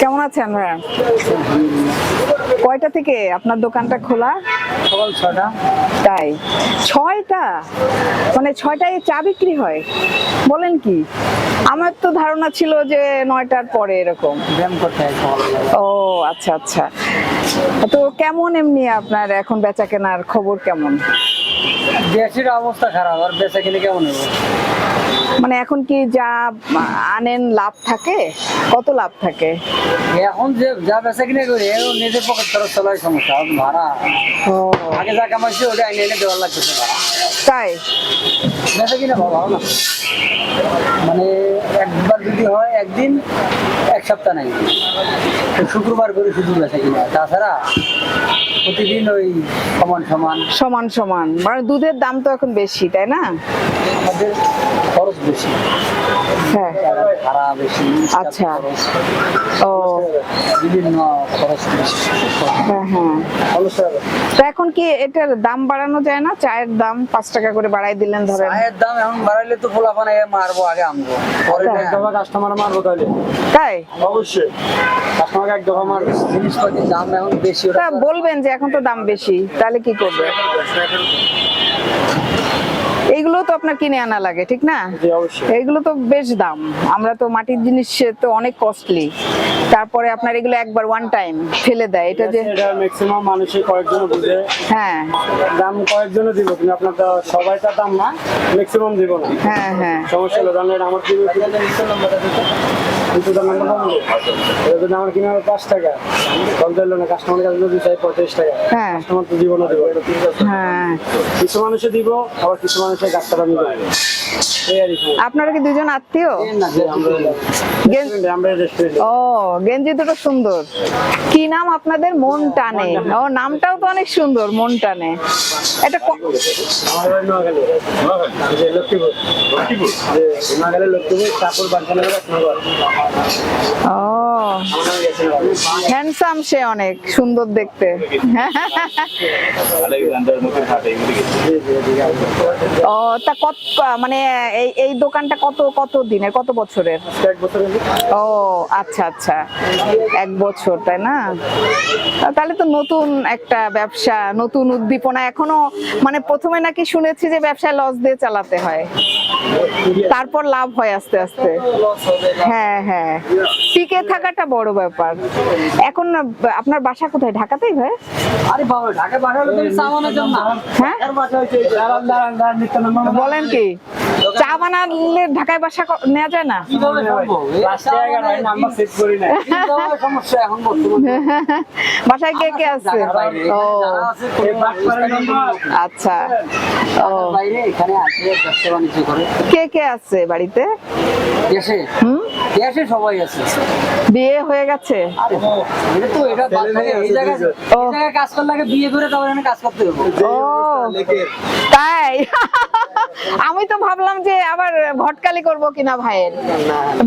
কেমন আছেন ভাইয়া? কয়টা থেকে আপনার দোকানটা খোলা? সকাল 6টা। তাই 6টা? মানে 6টায় চা বিক্রি হয়? বলেন কি? আমার তো ধারণা ছিল যে 9টার পরে এরকম। ব্যায়াম করতে হয় সকালবেলা। ও আচ্ছা আচ্ছা। তো কেমন এমনি আপনার এখন বেচা কেনার খবর কেমন? দেশের অবস্থা খারাপ, আর বেচা কিনে কেমন হবে? মানে এখন কি যা আনেন লাভ থাকে? কত লাভ থাকে? এখন যে যা বেচা কিনে করি এখন নিজের পকেট খরচ চলাই সমস্যা, আর ভাড়া ও আগে যা কামাইছি ওটা এনে এনে দেওয়ার লাগতেছে ভাড়া। তাই? বেচা কিনে ভালো না, মানে একবার যদি হয় একদিন, এক সপ্তাহ নাই, তো শুক্রবার করে শুধু বেচা কিনা, তাছাড়া প্রতিদিন ওই সমান সমান। সমান সমান, মানে দুধের দাম তো এখন বেশি, তাই না? আমাদের খরচ বেশি, হ্যাঁ। ভাড়া বেশি, আচ্ছা। খরচ, ও বিভিন্ন খরচ বেশি। হ্যাঁ হ্যাঁ। তো এখন কি এটার দাম বাড়ানো যায় না? চায়ের দাম 5 টাকা করে বাড়াই দিলেন ধরেন। চায়ের দাম এখন বাড়াইলে তো পোলাপানে মারবো, আগে আনবো, পরে তাই? এক দফা কাস্টমার মারবো তাহলে। তাই? অবশ্যই কাস্টমারকে এক দফা মারবো। জিনিসপাতির দাম এখন বেশি, তা বলবেন যে এখন তো দাম বেশি, তাহলে কি করবে? এইগুলো তো আপনার কিনে আনা লাগে, ঠিক না? জি অবশ্যই। এইগুলো তো বেশ দাম। আমরা তো মাটির জিনিস তো অনেক কস্টলি, তারপরে আপনার এগুলো একবার ওয়ান টাইম ফেলে দেয়। এটা যে এটা ম্যাক্সিমাম মানুষই কয়েকজন বুঝে, হ্যাঁ দাম কয়েকজন দিব, কিন্তু আপনার তো সবাইটা দাম না, ম্যাক্সিমাম দিব না। হ্যাঁ হ্যাঁ। সমস্যা হলো জানলেন আমার দিব কিন্তু দাম আমার কিনে 5 টাকা, কম দিল না, কাস্টমারের কাছে যদি চাই 35 টাকা, হ্যাঁ কাস্টমার তো জীবনে দেবো। হ্যাঁ। কিছু মানুষে দিব, আবার কিছু মানুষের গাছটা দাম দেবো। আপনারা কি দুজন আত্মীয়? আমরা রেস্টুরেন্ট। ও গেঞ্জি দুটো সুন্দর। কি নাম আপনাদের? মন টানে। ও নামটাও তো অনেক সুন্দর, মন টানে। এটা আমাদের নোয়াখালী, যে লক্ষ্মীপুর, নোয়াখালী লক্ষ্মীপুর চাপুর বাঞ্ছানগর। ও হ্যান্ডসাম, সে অনেক সুন্দর দেখতে। ও তা কত, মানে এই দোকানটা কত কত দিনের, কত বছরের? 1 বছর। ও আচ্ছা আচ্ছা, 1 বছর, তাই না? তাহলে তো নতুন একটা ব্যবসা, নতুন উদ্দীপনা। এখনো মানে প্রথমে নাকি শুনেছি যে ব্যবসায় লস দিয়ে চালাতে হয়, তারপর লাভ হয় আস্তে আস্তে। হ্যাঁ হ্যাঁ, টিকে থাকাটা বড় ব্যাপার। এখন আপনার বাসা কোথায়? ঢাকাতেই হয়? আরে বাবা, ঢাকা পাঠালে তো চা বানানোর জন্য। হ্যাঁ বলেন কি? চা বানালে ঢাকায় বাসা নেওয়া যায় না? কিভাবে সম্ভব? নাম্বার সেট করি না, সমস্যা এখন বর্তমানে। বাসায় কে কে আছে? ও আচ্ছা। ও বাইরে এখানে আছে, ব্যবসা বাণিজ্য করে। কে কে আছে বাড়িতে? দেশে দেশে সবাই আছে। বিয়ে হয়ে গেছে? এটা তো এটা এই জায়গায় কাজ করলে লাগে, বিয়ে করে তারপর এখানে কাজ করতে হবে। ও তাই? আমি তো ভাবলাম যে আবার ভটকালি করব কিনা ভাইয়ের।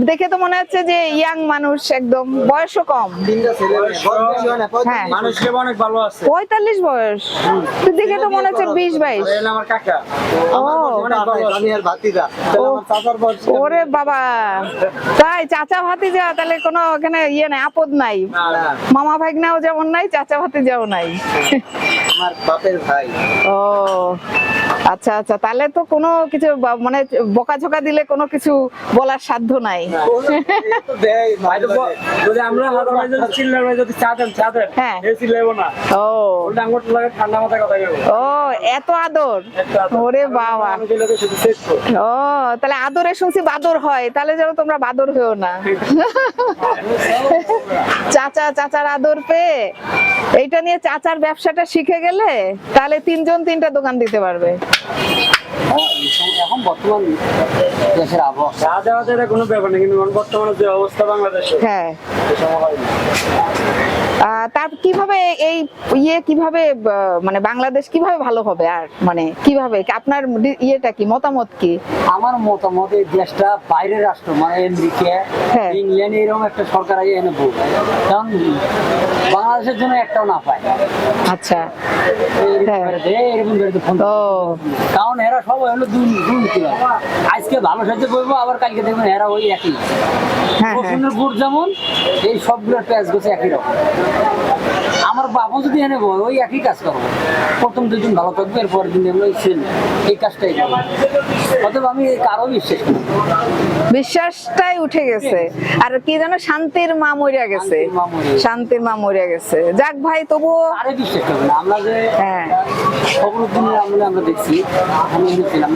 দেখে তো মনে হচ্ছে যে ইয়াং মানুষ, একদম বয়সও কম। হ্যাঁ মানুষকে অনেক ভালো আছে। 45 বয়স, তো দেখে তো মনে হচ্ছে 20-22। আমার কাকা। ও আমি আর ভাতিজা। আমার চাচার বয়স। ওরে বাবা, তাই? চাচা ভাতিজা, তাহলে কোনো এখানে ইয়ে নাই, আপদ নাই। মামা ভাগ্নাও যেমন নাই, চাচা ভাতিজাও নাই। আমার বাপের ভাই। ও আচ্ছা আচ্ছা, তাহলে তো কোনো কিছু মানে বকাঝকা দিলে কোনো কিছু বলার সাধ্য নাই। যদি আমরা যদি চিল্লার যদি চা দেন, হ্যাঁ। এ চিল্লাইবো না। ও ওটা আঙ্গুট লাগে, ঠান্ডা মাথায় কথা বলবো। ও এত আদর? ওরে বাবা। আমি যেটাকে শুধু সেট করি। ও তাহলে আদরে শুনছি বাদর হয়, তাহলে যেন তোমরা বাদর হয়েও না। চাচার আদর পেয়ে এইটা নিয়ে চাচার ব্যবসাটা শিখে গেলে তাহলে 3 জন 3টা দোকান দিতে পারবে। এখন বর্তমান দেশের আবহাওয়া, চা দেওয়াতে কোনো ব্যাপার নেই, কিন্তু বর্তমানে যে অবস্থা বাংলাদেশে, হ্যাঁ এ সময় হয় না। তার কিভাবে এই কিভাবে মানে বাংলাদেশ কিভাবে ভালো হবে, আর মানে কিভাবে আপনার ইয়েটা কি, মতামত কি? আমার মতামত এই দেশটা বাইরের রাষ্ট্র, মানে আমেরিকা, হ্যাঁ। ইংল্যান্ড, এরকম একটা সরকার আগে এনে বলবে, কারণ বাংলাদেশের জন্য একটাও না পায়। আচ্ছা। হ্যাঁ। ও। কারণ এরা সবাই হলো দুর্নীতি। আজকে ভালো সাহায্য করবো, আবার কালকে দেখবেন এরা ওই একই। হ্যাঁ, রসুনের গুড় যেমন, এই সবগুলোর পেঁয়াজ গোছে একই রকম। আমার বাবা যদি এনে বল ওই একই কাজ করবো, প্রথম দুদিন ভালো থাকবে, এরপর দিন আমরা এই কাজটাই করবো। অতএব আমি কারো বিশ্বাস করি না। বিশ্বাসটাই উঠে গেছে। আর কি যেন শান্তির মা মরিয়া গেছে, শান্তির মা মরিয়া গেছে। যাক ভাই, তবুও আরে বিশ্বাস করবে না। আমরা যে হ্যাঁ খবরুদ্দিনের আমলে আমরা দেখছি, আমি এনেছিলাম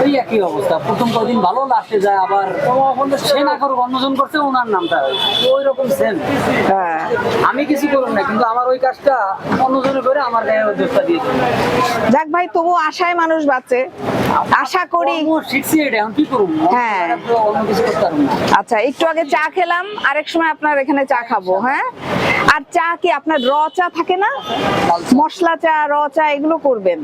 ওই একই অবস্থা। প্রথম কদিন ভালো, লাস্টে যায় আবার সে না করুক, অন্যজন করছে, ওনার নামটা ওই রকম সেম। হ্যাঁ। আমি কিছু করুন না, কিন্তু আমার ওই কাজটা অন্যজনে করে আমার গায়ে অধ্যক্ষতা দিয়ে দিল। যাক ভাই, তবু আশায় মানুষ বাঁচে, আশা করি। শিখছি এটা, এখন কি করুন? হ্যাঁ। অন্য কিছু করতে পারবো না। আচ্ছা, একটু আগে চা খেলাম, আরেক সময় আপনার এখানে চা খাবো। হ্যাঁ। আর চা কি আপনার র চা থাকে না, মশলা চা, র চা, এগুলো করবেন?